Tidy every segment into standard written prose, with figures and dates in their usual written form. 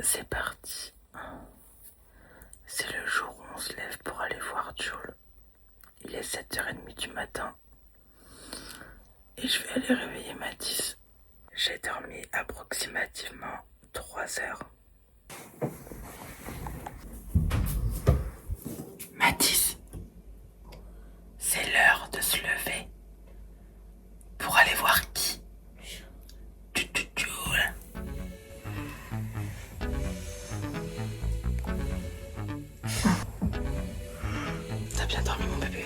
C'est parti. C'est le jour où on se lève pour aller voir Jules. Il est 7h30 du matin. Et je vais aller réveiller Mathis. J'ai dormi approximativement 3 heures. Mathis, c'est l'heure de se lever. Pour aller voir qui? Jules. T'as bien dormi mon bébé?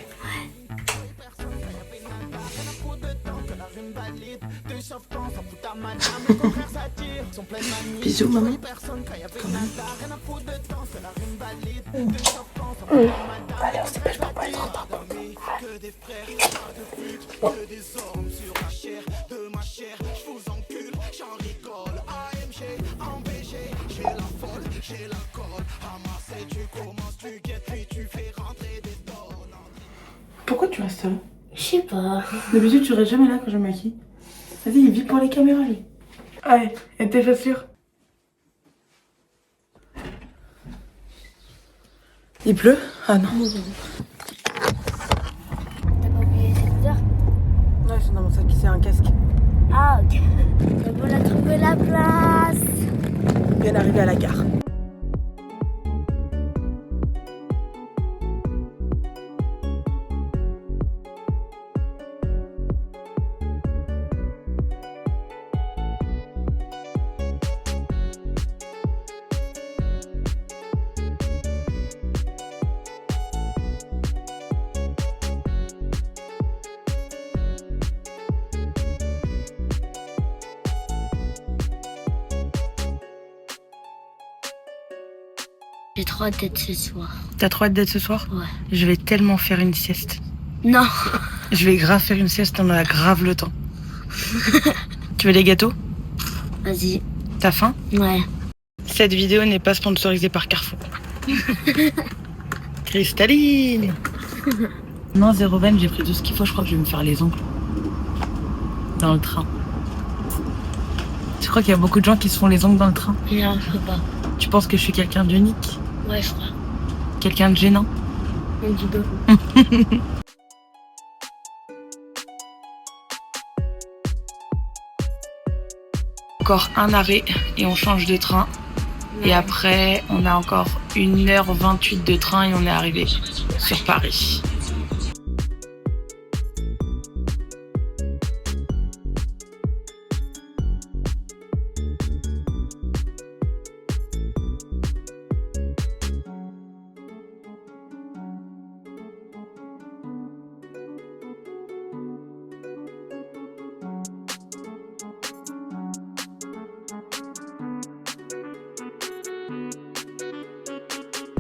Bisous maman. Quand même. Allez, on se dépêche pour pas être en retard. Pourquoi tu restes là? Je sais pas. D'habitude, tu restes jamais là quand je me maquille. Vas-y, il vit pour les caméras, lui. Allez, et tes chaussures? Il pleut? Ah non. T'as pas oublié les écouteurs? Ouais, c'est dans mon sac, c'est un casque. Ah, ok. On a trouvé la place. On vient d'arriver à la gare. J'ai trop hâte d'être ce soir. T'as trop hâte d'être ce soir? Ouais. Je vais tellement faire une sieste. Non. Je vais grave faire une sieste, on a grave le temps. Tu veux des gâteaux? Vas-y. T'as faim? Ouais. Cette vidéo n'est pas sponsorisée par Carrefour. Cristalline. Non, zéro veine, j'ai pris tout ce qu'il faut, je crois que je vais me faire les ongles. Dans le train. Tu crois qu'il y a beaucoup de gens qui se font les ongles dans le train? Non, je peux pas. Tu penses que je suis quelqu'un d'unique? Ouais, je crois. Quelqu'un de gênant? Un petit peu. Encore un arrêt et on change de train. Et après, on a encore 1h28 de train et on est arrivé sur Paris.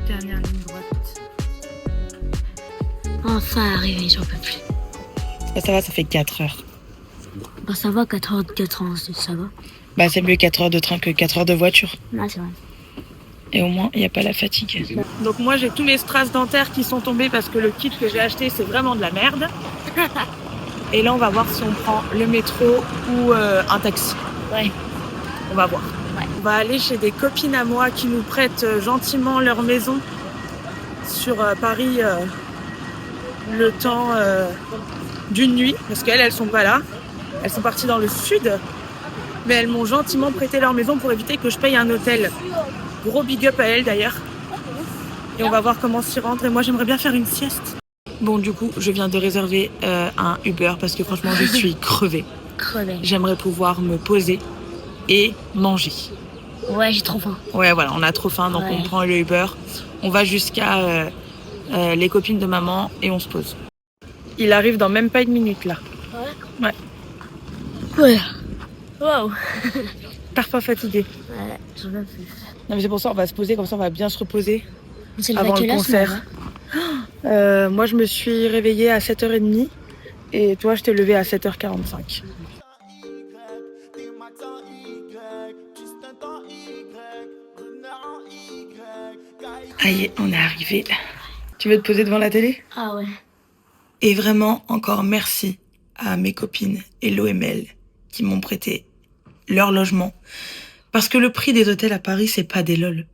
Dernière ligne droite. Enfin arrivé, j'en peux plus. Ça va, ça fait 4 heures. Bah ça va, 4 heures, ça va. Bah c'est mieux 4 heures de train que 4 heures de voiture. Ouais, c'est vrai. Et au moins, il n'y a pas la fatigue. Donc moi, j'ai tous mes strass dentaires qui sont tombés parce que le kit que j'ai acheté, c'est vraiment de la merde. Et là, on va voir si on prend le métro ou un taxi. Ouais. On va voir. Ouais. On va aller chez des copines à moi qui nous prêtent gentiment leur maison sur Paris le temps d'une nuit. Parce qu'elles, elles sont pas là. Elles sont parties dans le sud. Mais elles m'ont gentiment prêté leur maison pour éviter que je paye un hôtel. Gros big up à elles d'ailleurs. Et on va voir comment s'y rendre. Et moi, j'aimerais bien faire une sieste. Bon, du coup, je viens de réserver un Uber parce que franchement, je suis crevée. Crevé. J'aimerais pouvoir me poser et manger. Ouais, j'ai trop faim. Ouais, voilà, on a trop faim, donc Ouais. on prend le Uber. On va jusqu'à les copines de maman et on se pose. Il arrive dans même pas une minute, là. Ouais. Ouais. Ouais. Wow. Parfois fatigué. Ouais, j'en peux plus. Non, mais c'est pour ça, on va se poser, comme ça, on va bien se reposer C'est le avant le quelle heure, ce concert. matin Moi, je me suis réveillée à 7h30 et toi, je t'ai levée à 7h45. Aïe, on est arrivé. Tu veux te poser devant la télé? Ah ouais. Et vraiment, encore merci à mes copines et l'OML qui m'ont prêté leur logement Parce que le prix des hôtels à Paris, c'est pas des lol.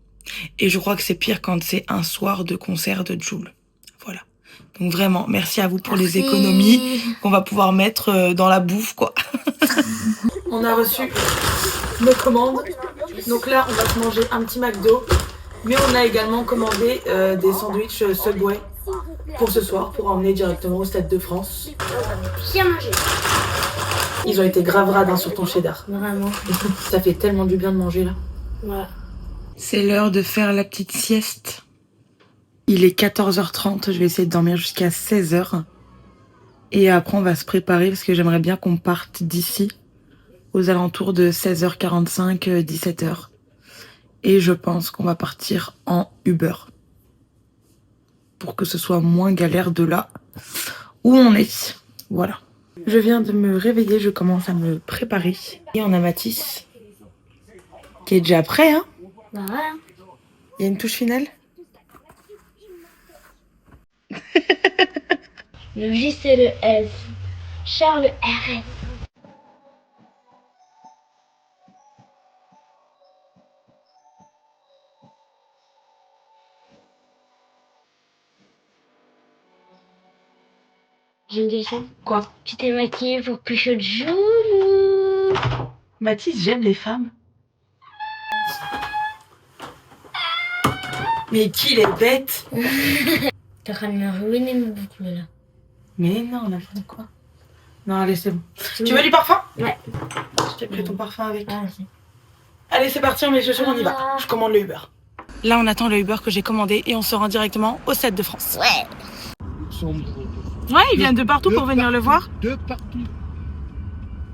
Et je crois que c'est pire quand c'est un soir de concert de Jul. Voilà. Donc vraiment, merci à vous pour les économies qu'on va pouvoir mettre dans la bouffe, quoi. On a reçu nos commandes. Donc là, on va se manger un petit McDo. Mais on a également commandé des sandwichs Subway pour ce soir, pour emmener directement au Stade de France. Bien mangé. Ils ont été grave radins sur ton cheddar. Vraiment. Ça fait tellement du bien de manger là. Ouais. C'est l'heure de faire la petite sieste. Il est 14h30, je vais essayer de dormir jusqu'à 16h. Et après on va se préparer parce que j'aimerais bien qu'on parte d'ici aux alentours de 16h45, 17h. Et je pense qu'on va partir en Uber. Pour que ce soit moins galère de là où on est. Voilà. Je viens de me réveiller, je commence à me préparer. Et on a Mathis qui est déjà prêt, hein. Bah ouais. Il y a une touche finale. Le J c'est le S. Charles RS. J'ai une question. Quoi? Tu t'es maquillée pour plus chaud de Joulou. Mathis, j'aime les femmes. Mais qu'il est bête. T'es en train de me ruiner mes boucles là. Mais non, n'importe quoi. Non, allez, c'est bon. Tu veux du parfum? Ouais. Je t'ai pris ton parfum avec. Ah, si. Allez, c'est parti, on met les chaussures, on y va. Je commande le Uber. Là, on attend le Uber que j'ai commandé et on se rend directement au Stade de France. Ouais. Ouais, ils viennent de partout pour venir le voir. De partout.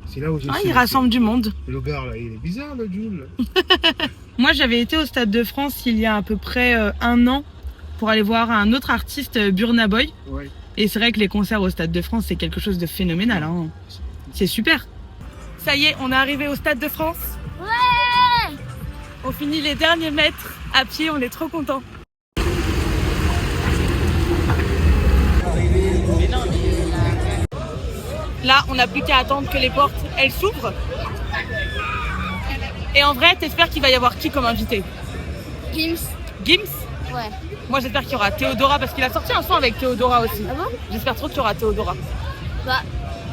C'est là où j'ai. Ah, ils rassemblent du monde. Le gars là, il est bizarre le Jul. Moi, j'avais été au Stade de France il y a à peu près un an pour aller voir un autre artiste, Burna Boy. Ouais. Et c'est vrai que les concerts au Stade de France, c'est quelque chose de phénoménal. Hein. C'est super. Ça y est, on est arrivé au Stade de France. Ouais. On finit les derniers mètres à pied, on est trop contents. Là, on n'a plus qu'à attendre que les portes, elles s'ouvrent. Et en vrai, t'espères qu'il va y avoir qui comme invité? Gims. Gims? Ouais. Moi, j'espère qu'il y aura Théodora, parce qu'il a sorti un son avec Théodora aussi. Ah bon? J'espère trop qu'il y aura Théodora. Bah.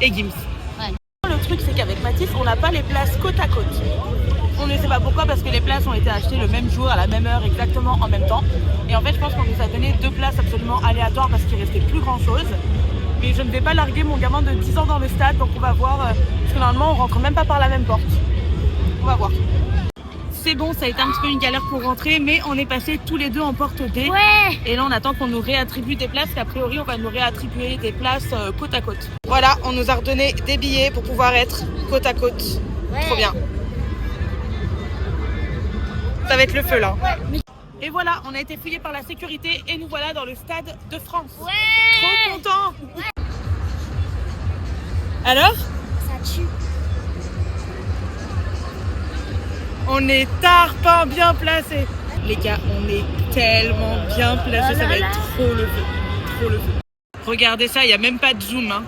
Et Gims. Ouais. Le truc, c'est qu'avec Mathis, on n'a pas les places côte à côte. On ne sait pas pourquoi, parce que les places ont été achetées le même jour, à la même heure, exactement en même temps. Et en fait, je pense qu'on nous a donné 2 places absolument aléatoires parce qu'il restait plus grand chose. Mais je ne vais pas larguer mon gamin de 10 ans dans le stade, donc on va voir. Parce que normalement, on rentre même pas par la même porte. On va voir. C'est bon, ça a été un petit peu une galère pour rentrer, mais on est passés tous les deux en porte D. Ouais. Et là, on attend qu'on nous réattribue des places, qu'a priori, on va nous réattribuer des places côte à côte. Voilà, on nous a redonné des billets pour pouvoir être côte à côte. Ouais. Trop bien. Ça va être le feu là. Ouais. Et voilà, on a été fouillés par la sécurité et nous voilà dans le Stade de France. Ouais. Trop content. Ouais. Alors, Ça tue. on est tarpin bien placé. Les gars, on est tellement bien placé, ça va être trop le feu. Trop le feu. Regardez ça, il n'y a même pas de zoom. Hein.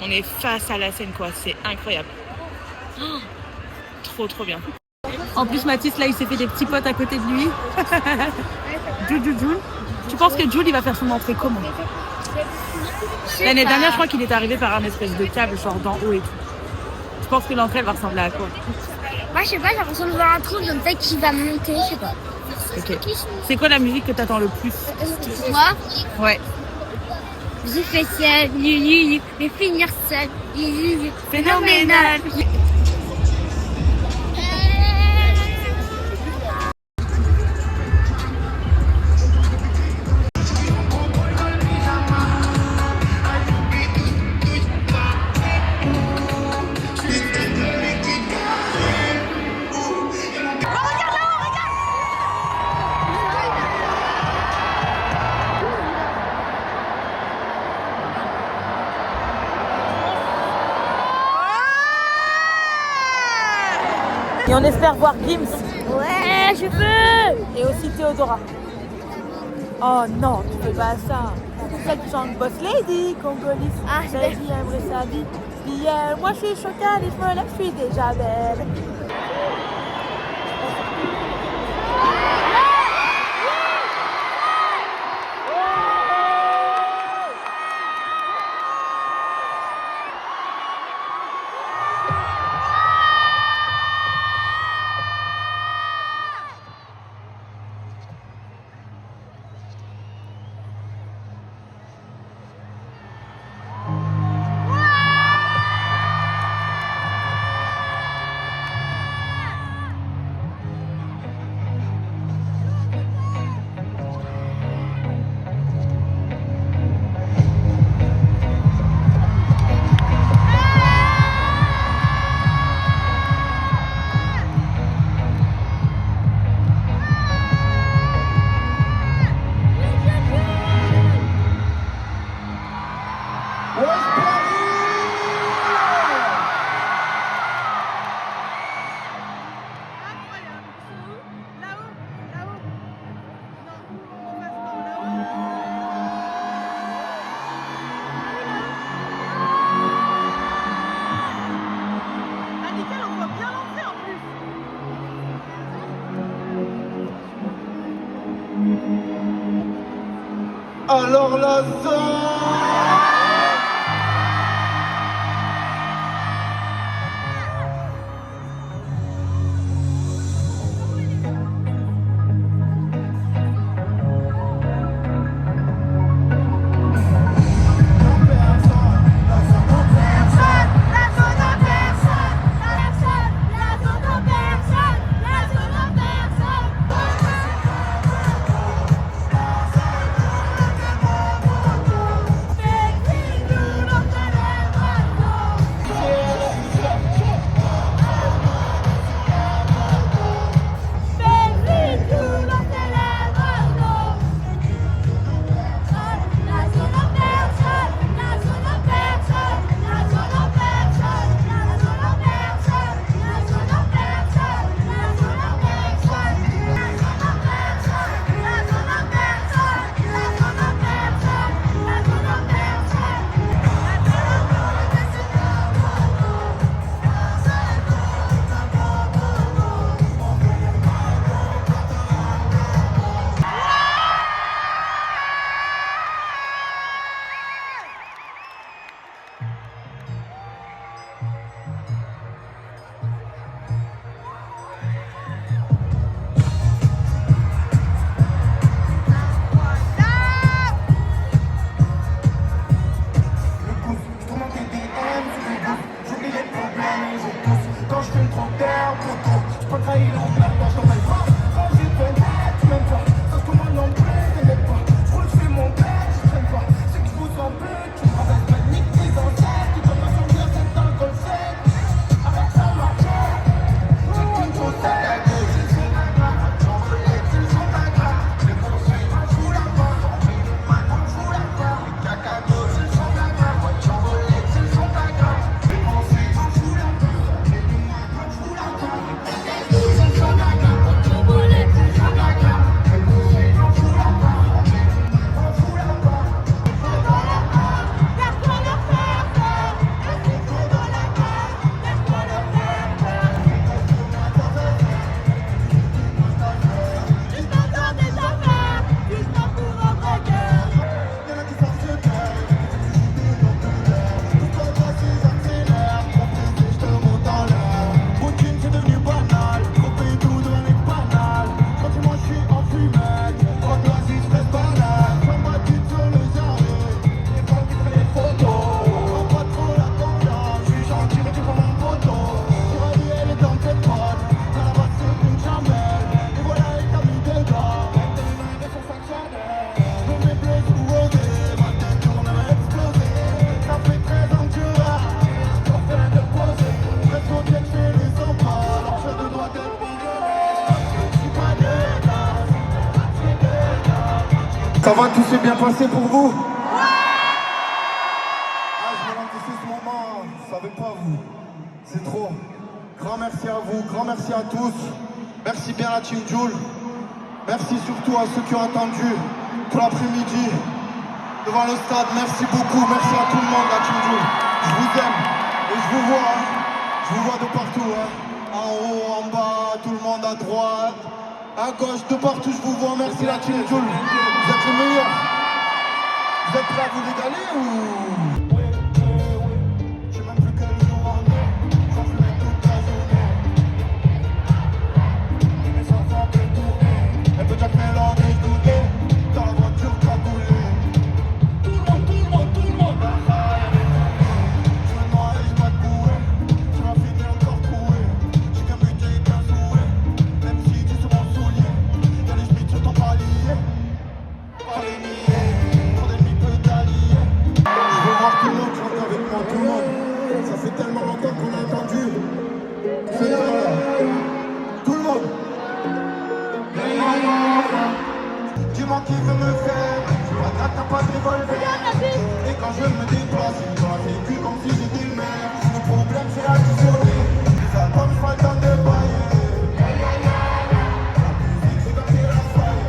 On est face à la scène, quoi. C'est incroyable. Oh, trop bien. En plus, Mathis, là, il s'est fait des petits potes à côté de lui. Jules. Tu penses que Jules, il va faire son entrée comment? L'année dernière, je crois qu'il est arrivé par un espèce de câble, genre d'en haut et tout. Je pense que l'entrée, elle va ressembler à quoi? Moi, je sais pas, j'ai l'impression de voir un truc comme ça qui va monter, je sais pas. Ok. C'est quoi la musique que t'attends le plus? Moi, Ouais. je fais seul, mais finir seul, Phénoménal. Et on espère voir Gims. Ouais, je veux. Et aussi Théodora. Oh non, tu fais pas ça. Celle qui chante Boss Lady, congolise. Ah, c'est la vie aimerait sa vie. Hier, moi je suis choquée, je me lève, je suis déjà belle. Alors la zone. Ça va, tout s'est bien passé pour vous? Ah, je me ralentissais ce moment, je savais pas vous. C'est trop. Grand merci à vous, grand merci à tous. Merci bien à la Team Joule. Merci surtout à ceux qui ont attendu tout l'après-midi devant le stade. Merci beaucoup, merci à tout le monde, la Team Joule. Je vous aime et je vous vois. Je vous vois de partout. En haut, en bas, tout le monde à droite. À gauche, de partout, je vous vois. Merci la Team Joule. Vous êtes les meilleurs. Vous êtes prêts à vous régaler ou... Je sais même plus quel jour on est. J'en fais toute la journée. Mes enfants peuvent tourner. Elle peut déjà faire l'ordre et se douter. Dans la voiture, tu vas couler. Tout le monde, tout le monde, tout le monde. Je me noie et je dois te courir. Tu vas finir encore coué. J'ai qu'un but et qu'un souhait. Même si tu es sur mon soulier. Y'a les schmitts sur ton palier. Pas les nier. Trop d'ennemis peu d'alliés. Je veux voir tout le monde chanter avec moi, tout le monde. Ça fait tellement longtemps qu'on a entendu. C'est vrai. Tout le monde. Dis-moi qui veut me faire. Je vois que t'as pas de revolver. Et quand je me déplace, il doit vécu comme si j'étais le maire. Le problème c'est la journée. Les albums je vois dans des bails. La musique c'est comme c'est la faille.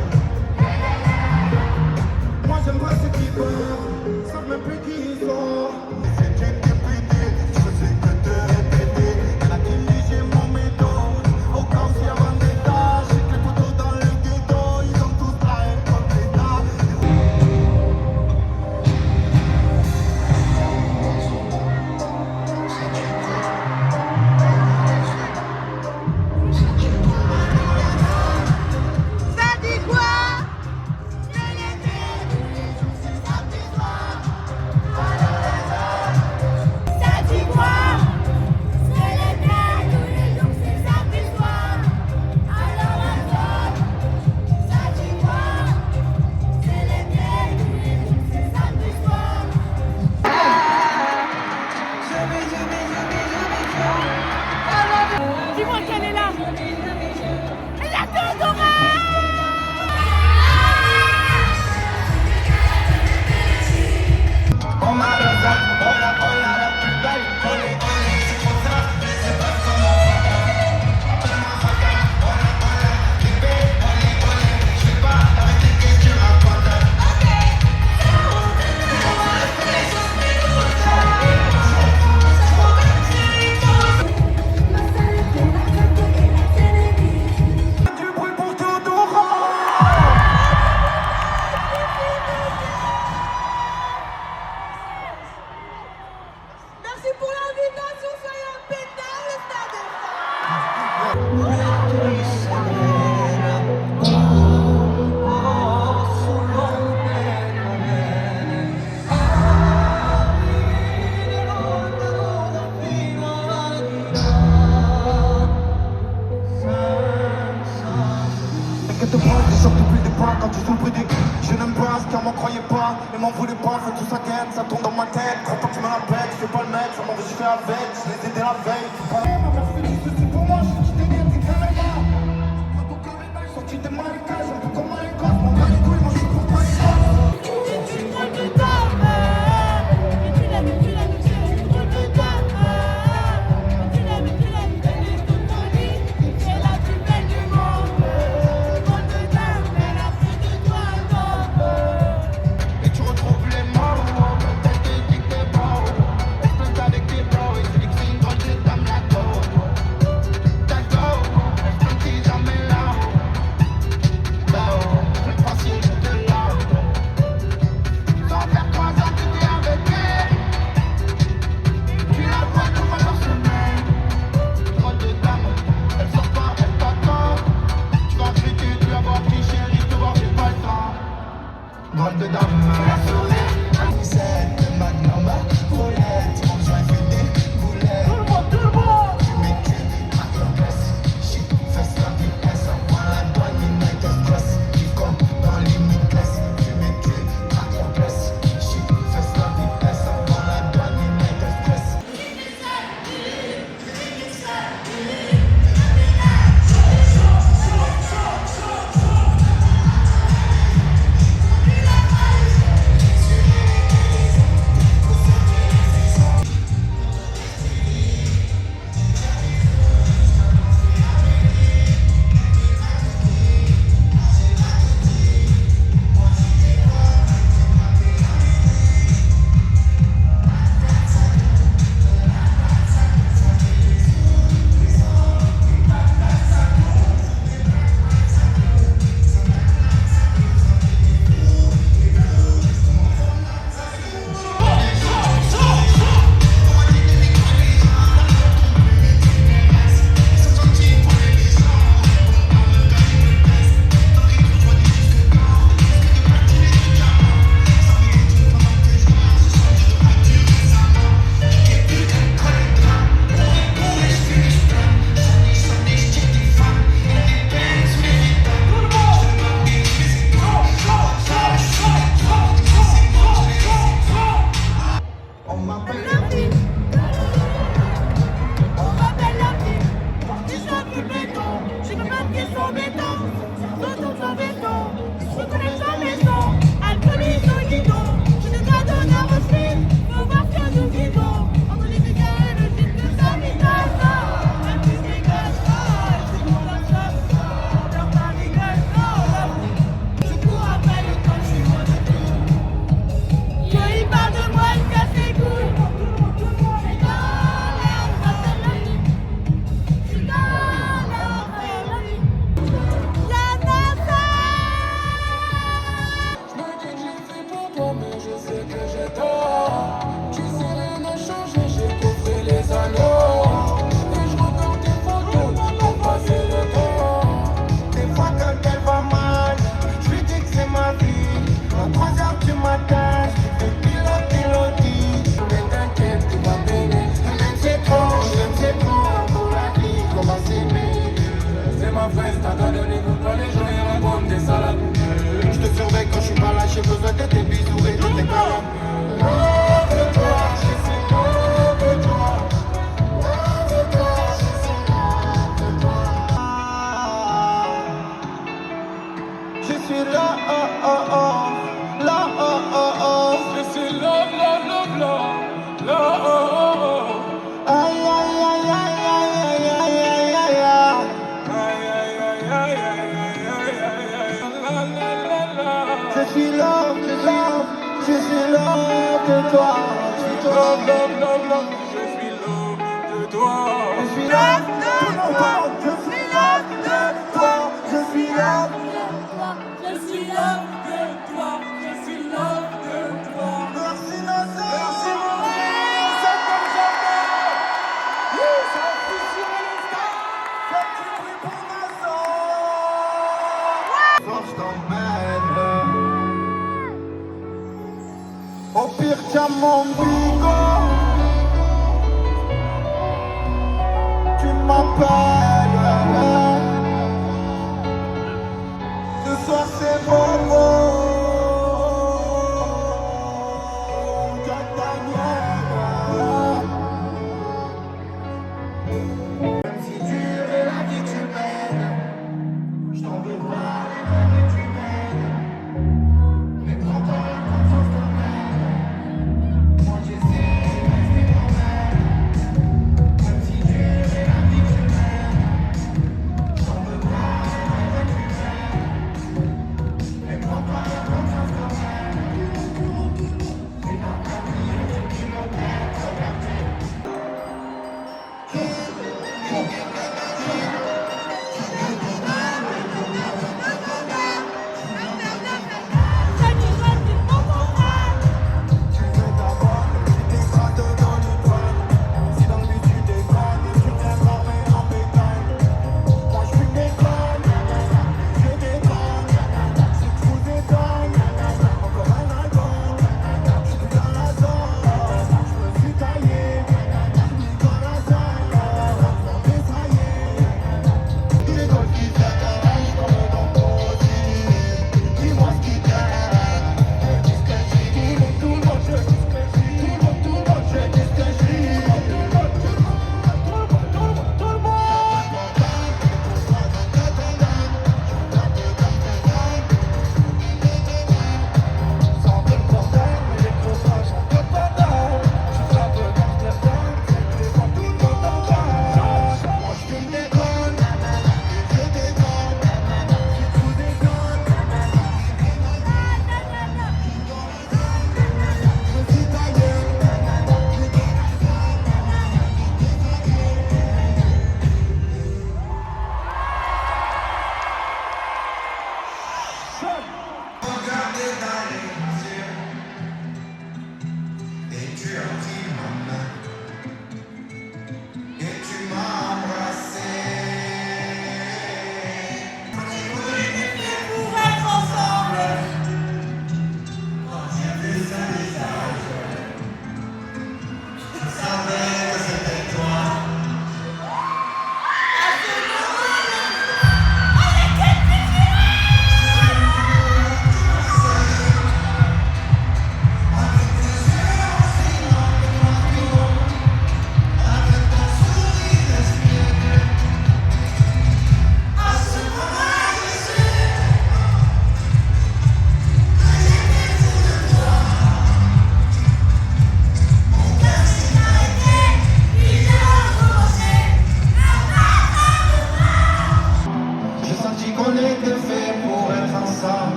Moi j'aime pas ceux qui peuvent. Savent même plus qui ils sont. Mais c'est Dieu qui est pété. Je sais que te répéter. Y'en a qui me disent j'ai mon méthode. Au cas où s'il y a vendetta. J'ai que les potos dans le ghetto. Ils ont tous la haine comme l'État. t'inquiète pas, je sors depuis le départ quand tu sous le bruit des cris. Je n'aime pas ce qu'on m'en croyait pas, ne m'en voulez pas, fais tout ça gaine, ça tombe dans ma tête. Crois pas que tu me la bête, je fais pas le mec, ça m'en veux, je fais avec, je les ai aidés la veille. Ma mère fait du souci pour moi, je t'ai dit, t'es carrément. Sorti des marécages, un peu comme un école, mon gars les couilles, moi je suis pour toi les gars. Drôle de dame, la sourire, c'est magnum, roulette, mon joint fait des boulettes. Tout le monde, tu m'écris, traque la place, shit, fesse la vitesse, envoie la douane, United Express, qui comme dans limitless. Tu m'écris, traque la place, shit, fesse la vitesse, envoie la douane, United Express. Je te surveille quand je suis pas là, j'ai besoin de tes bisous et de tes câlins. Loin de toi, je suis loin de toi. Loin de toi, je suis loin de toi. Je suis là, oh oh oh. Là, oh oh oh. Je suis là, là, là, là. Là, oh oh oh. Aïe, aïe, aïe, aïe, aïe, aïe, aïe, aïe, aïe. Aïe, aïe, aïe, aïe, aïe, aïe, aïe, aïe. La, la, la, la. Je suis love, je suis love de toi. Je suis love, love, love, love. Je suis love de toi. Je suis love de toi. Je suis love de toi. Je suis love de toi. Je suis love de toi. Je suis love de toi. Merci Nassau. Merci mon vie. C'est comme jamais. Oui, ça a fusionné les stars. Faites du bruit pour Nassau. Force t'emmène. Au pire, tiens mon bigot. Tu m'appelles. c'est bon mot. Même si dur est la vie que tu mènes, je t'en veux pas les que tu mènes. Mais prends-toi la confiance quand même. Moi j'essaie de rester moi-même. Même si dur est la vie que tu mènes, je t'en veux pas les que tu mènes. Mais prends-toi la confiance quand même. C'est pas ta vie qui me perd, regardez.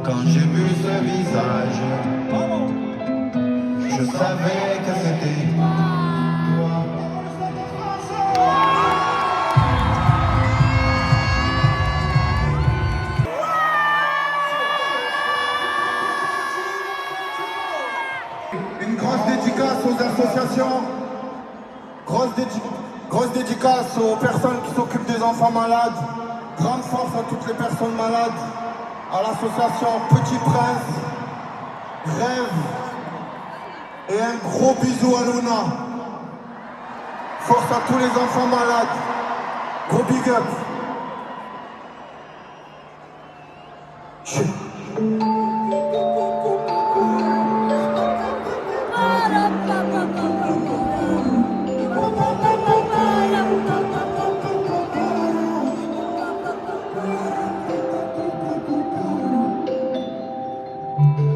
Quand j'ai vu ce visage, je savais que c'était toi. Une grosse dédicace aux associations, grosse dédicace aux personnes qui s'occupent des enfants malades. Grande force à toutes les personnes malades, à l'association Petit Prince, Rêve, et un gros bisou à Luna. Force à tous les enfants malades, gros big up.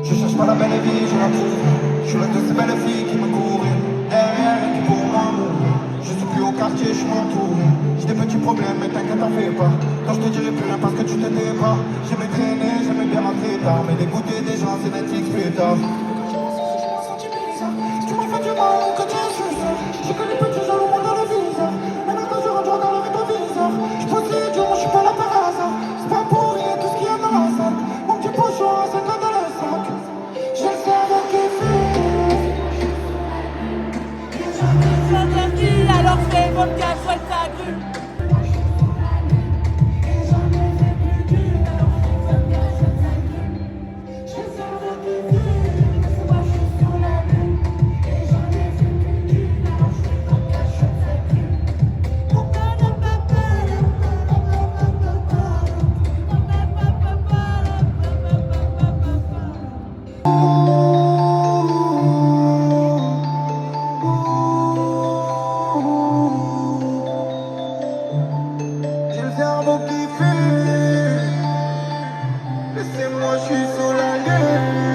Je cherche pas la belle vie, je la trouve. Je suis l'une de ces belles filles qui me courent derrière et qui pour moi mourent. Je suis plus au quartier, je m'entoure. J'ai des petits problèmes, mais t'inquiète, t'en fais pas. Quand je te dirai plus rien parce que tu t'étais pas. J'aimais traîner, j'aimais bien rentrer tard. Mais dégoûter des gens, c'est Netflix plus tard. Tu m'as fait du mal quand tu es seul. J'ai connu petit jaloux, moi dans le visage. Maintenant quand je rentre, je regarde avec ton visage. Je possède du moi, je suis pas là par hasard. C'est pas pour rien tout ce qu'il y a dans la salle. Mon petit pochon, c'est quand dans le sac. Je le savais qu'il fait. S'interdit, alors fais vodka, chouette ta grue. Je savais qu'il fait. cerveau qui fait. Laissez-moi, je suis sur la lune.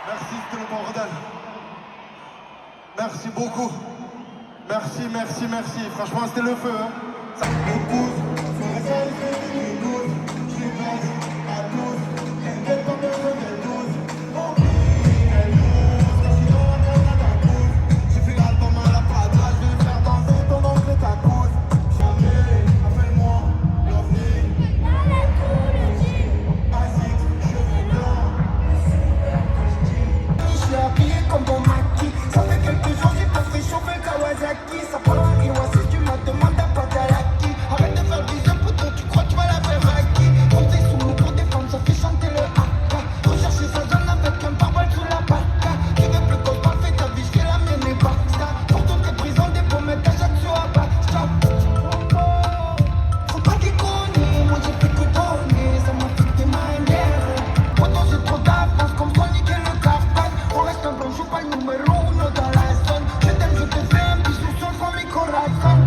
Merci, c'était le bordel. Merci beaucoup. Merci, merci, merci. Franchement, c'était le feu. Hein. Ça me pousse, sur ça, je 12. Je suis bête à 12. Et quel temps de jeu des 12. Oh, elle 12. Quand je suis dans la case à ta pousse. J'ai fait l'album à la patate. Je vais faire danser ton nom, c'est ta cause. Jamais, appelle-moi, l'OVNI. Asique, cheveux blancs. Je suis habillé comme mon maquis. Ça fait quelques jours j'ai pas fait chauffer Kawasaki. Ça parle à Riwa si tu la demandes à Patalaki. Arrête de faire des impôts, tu crois que tu vas la faire à qui? Compter sous l'eau pour des femmes, ça fait chanter le haka. Rechercher sa zone avec un pare-balles sous la paca. Tu veux plus qu'on parle, fais ta vie, je fais la mienne et basta. Pour toutes tes prisons, des pommettes à chaque soir, basta. Faut pas déconner, moi j'ai fait que donner. Ça m'a fait des manières. Pourtant j'ai trop d'avance, comme Sonic et le Carpath. On reste un bon, joue pas le numéro 1 dans la zone. Je t'aime, je te fais un bisou sur le fond, mes corazones.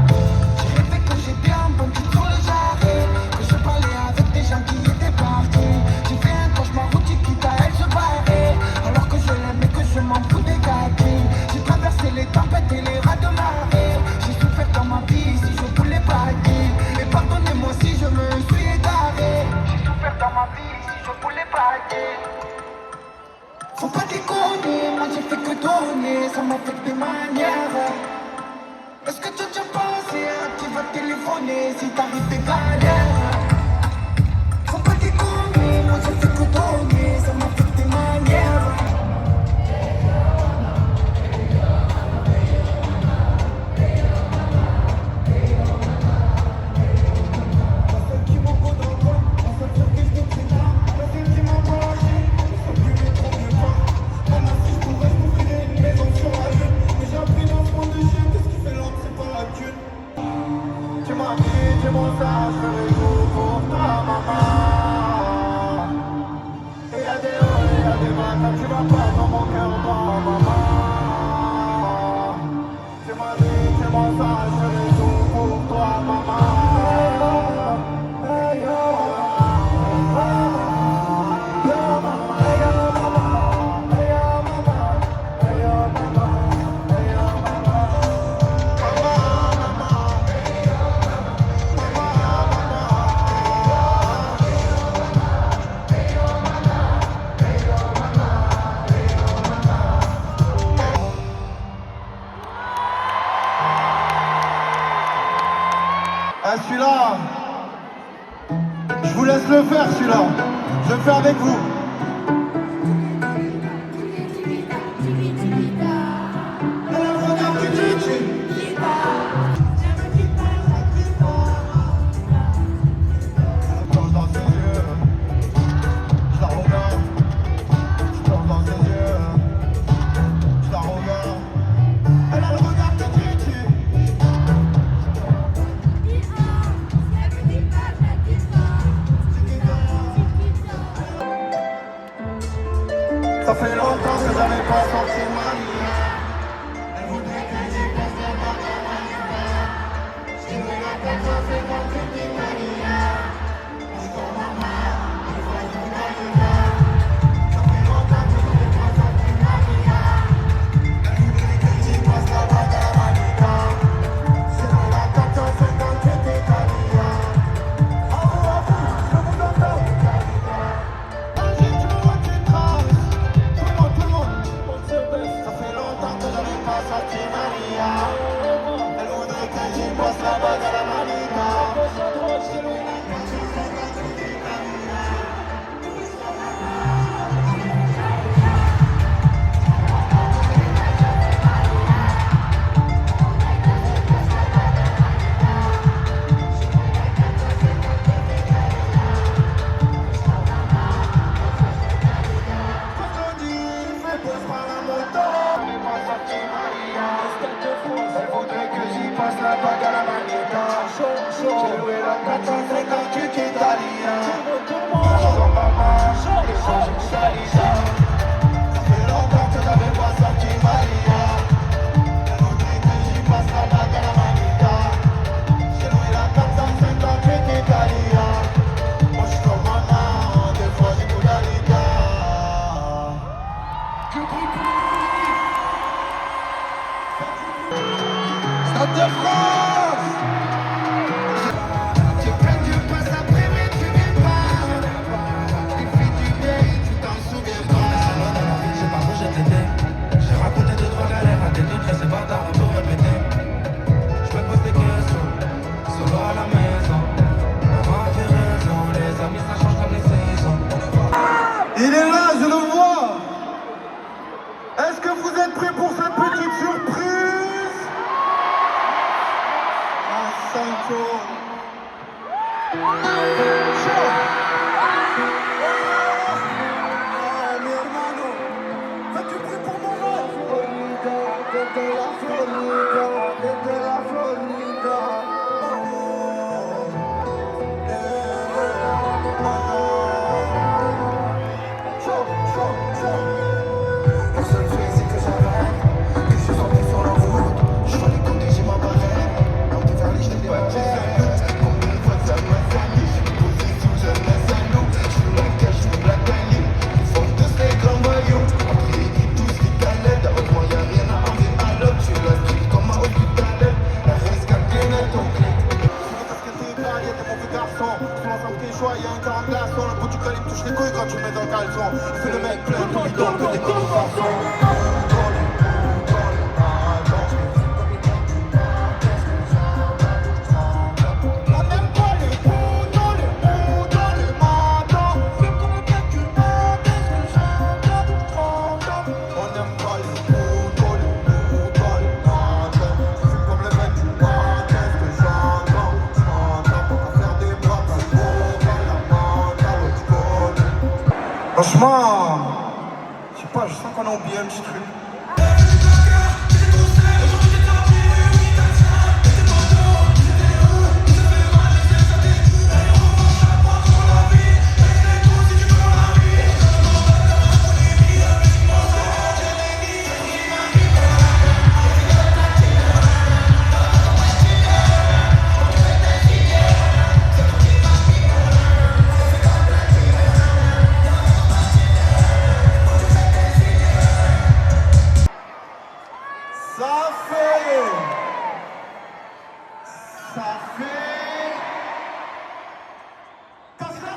J'ai rêvé que j'étais un bon petit sur le jarret. Que je parlais avec des gens qui étaient partis. J'ai fait un cauchemar où Chiquita, elle se barrait. Alors que je l'aime et que je m'en fous des gâteaux. J'ai traversé les tempêtes et les rats de marée. J'ai souffert dans ma vie si je voulais pas dire. Et pardonnez-moi si je me suis égaré. J'ai souffert dans ma vie si je voulais pas dire. Faut pas déconner, moi j'ai fait que donner, ça m'a fait des manières. Est-ce que tu as déjà pensé à qui va téléphoner si t'arrives des galères? Faut pas déconner, moi j'ai fait que donner, ça m'a fait des manières. Tu m'as dit, tu m'en saches, je ferai tout pour toi, maman. Et y'a des hauts et y'a des bas, quand tu vas pas dans mon cœur, toi, maman. Tu m'as dit, tu m'en saches, je ferai tout pour toi, maman. Hey, yo, yo, mama, hey, yo, mama, hey, yo, mama, hey, yo, mama, hey, yo, mama. Ah, celui-là, je vous laisse le faire, celui-là. Je vais le faire avec vous. Alors, regarde que tu plonge dans ses yeux. Je la regarde. Je plonge dans ses yeux. Je la regarde. Alors, regarde que tu Ça fait longtemps que j'avais pas sorti ma vie. Elle voudrait que j'y passe la barre à ma vie. Je dirais la tête, ça fait quand tu dis Maria. Je tombe en main, il faut du Maria. Ça fait longtemps que j'avais pas sorti ma vie. Elle voudrait que j'y passe la barre à ma vie. Je dirais la tête, ça fait quand tu dis Maria. À vous, je vous entends. Un jour, tu me vois, tu traces. Tout le monde, ça fait longtemps Stade de France. Tu peines, tu passes après, mais tu viens pas. Les filles du pays, tu t'en souviens pas. J'ai pas bougé t'aider. J'ai raconté 2-3 galères à tes 2-13 bâtards un peu répétés. Je me pose des questions, solo à la maison. Maman avait raison, les amis ça change comme les saisons. Il est là, je le vois. Est-ce que vous êtes prêts pour cette petite surprise? Ah, Sancho. Mi hermano, fais-tu prêt pour mon rêve? Desde la Florida, desde la Florida. Le seul fait c'est que j'arrête, que je suis sorti sur la route. Je vois les côtés, j'ai ma barrette. On peut faire les jetés, ouais, combien de fois ça m'a sali? J'ai posé sous, je laisse à nous. Je joue la cache, je joue la gagne. Ils font tous les grands voyous. Après ils disent tous qu'ils t'allaient. Heureusement y'a rien à enlever à l'autre. Je la street comme un hospitalier. La rescapée net au clé. Parce que t'es pas, y'a des mauvais garçons. Je lance un petit choix, y'a un 40 glaçons. Le bout du calibre touche les couilles quand tu le mets dans le caleçon. Il fait le mec plein, tout lui donne que des petits garçons. On n'aime pas les boutons, les moutons, les matons. Fais comme le mec du monde, est-ce que j'entends? On n'aime pas les boutons, les moutons, les matons. Fais comme le mec du monde, est-ce que j'entends? Pour faire des bras, pas pour la mentale, tu connais. Franchement, je sais pas, je sens qu'on a oublié un petit truc. Ça fait. Casse la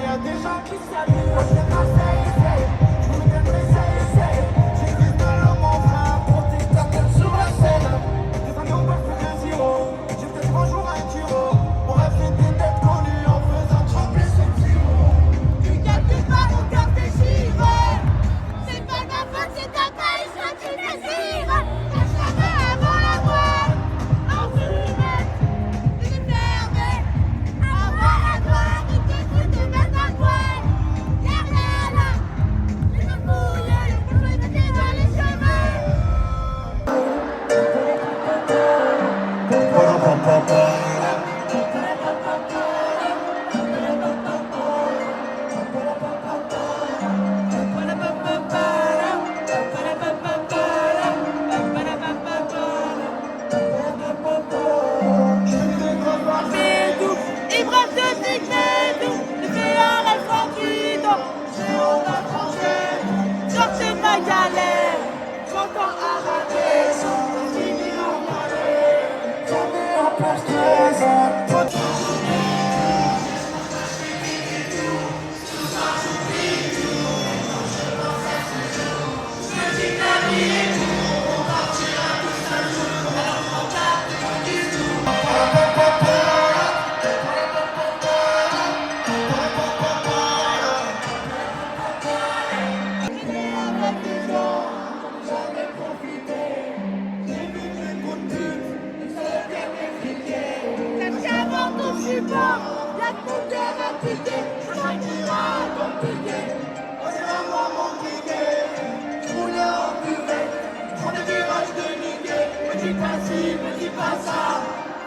y'a des gens qui s'amusent. Moi je pas ça, je voulais bien essayer. J'ai vu de l'homme en frère, protecteur sur la scène. Des années on peut plus de zéro. J'ai peut-être un jour un tiro. Mon rêve c'était d'être connu en faisant trembler ce tiro. Tu calcules pas mon cœur déchiré. C'est pas ma faute, c'est ta taille, soit tu désires. Lâche la main avant la voile. En fumette, une fermée. Avoir à boire, il te fout de mettre à poil. Y'a rien là. Tu me fouilles, je vais te mettre dans les cheveux. Ivresse de cyclette, le meilleur est tranquille. J'ai on a tranché, sortez ma galère. J'entends arracher, sans fini en palais. Jamais en place. dis pas ci, me dis pas ça.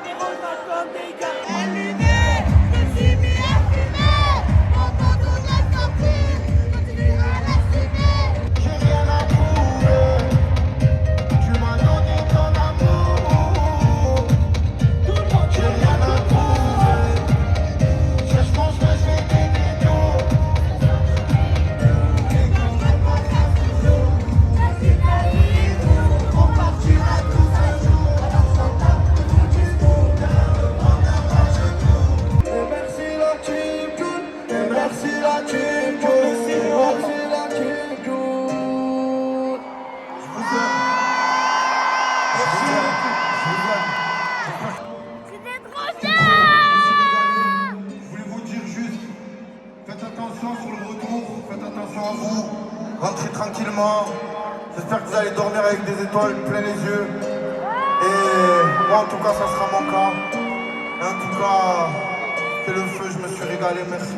Et on va comme des gars allumés. Je suis mis à fumer. Mon poteau de la sortie, continue à l'assumer. J'ai rien à prouver. Tu m'as donné ton amour. J'ai rien à prouver. Cherche mon chemin, je fais des détours. On partira tous un jour. Alors sans tape, tout jusqu'au cœur. On viendra chez nous. Et merci la team Joule. Et merci la team Joule. Merci la team Joule. Je vous aime. Merci beaucoup. C'était trop bien. Je voulais vous dire juste, faites attention sur le retour, faites attention à vous, rentrez tranquillement. J'espère que vous allez dormir avec des étoiles plein les yeux. Et moi en tout cas ça sera mon cas. Et en tout cas, c'est le feu, je me suis régalé, merci.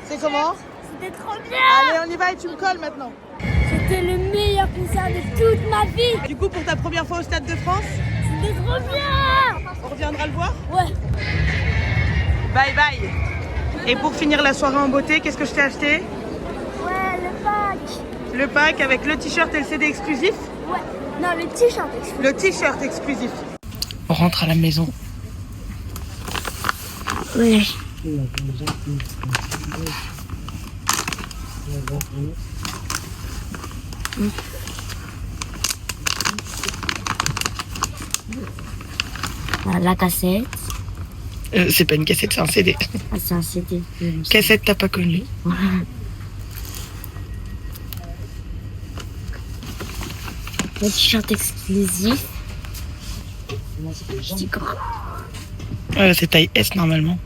C'est comment? C'était trop bien. Allez, on y va et tu me colles maintenant. C'était le meilleur concert de toute ma vie. Du coup, pour ta première fois au Stade de France, C'était trop bien. on reviendra le voir. Ouais. Bye bye. Et pour finir la soirée en beauté, qu'est-ce que je t'ai acheté? Ouais, le pack. Le pack avec le t-shirt et le CD exclusif. Ouais. Non, le t-shirt. Le t-shirt exclusif. On rentre à la maison. Ouais. La cassette. C'est pas une cassette, c'est un CD. Ah, c'est un CD. Cassette, t'as pas connu. Le t-shirt exclusif. Je dis quoi? C'est taille S normalement.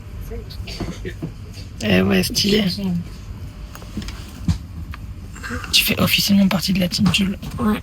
Ouais, stylé. Tu fais officiellement partie de la team Jules. Ouais.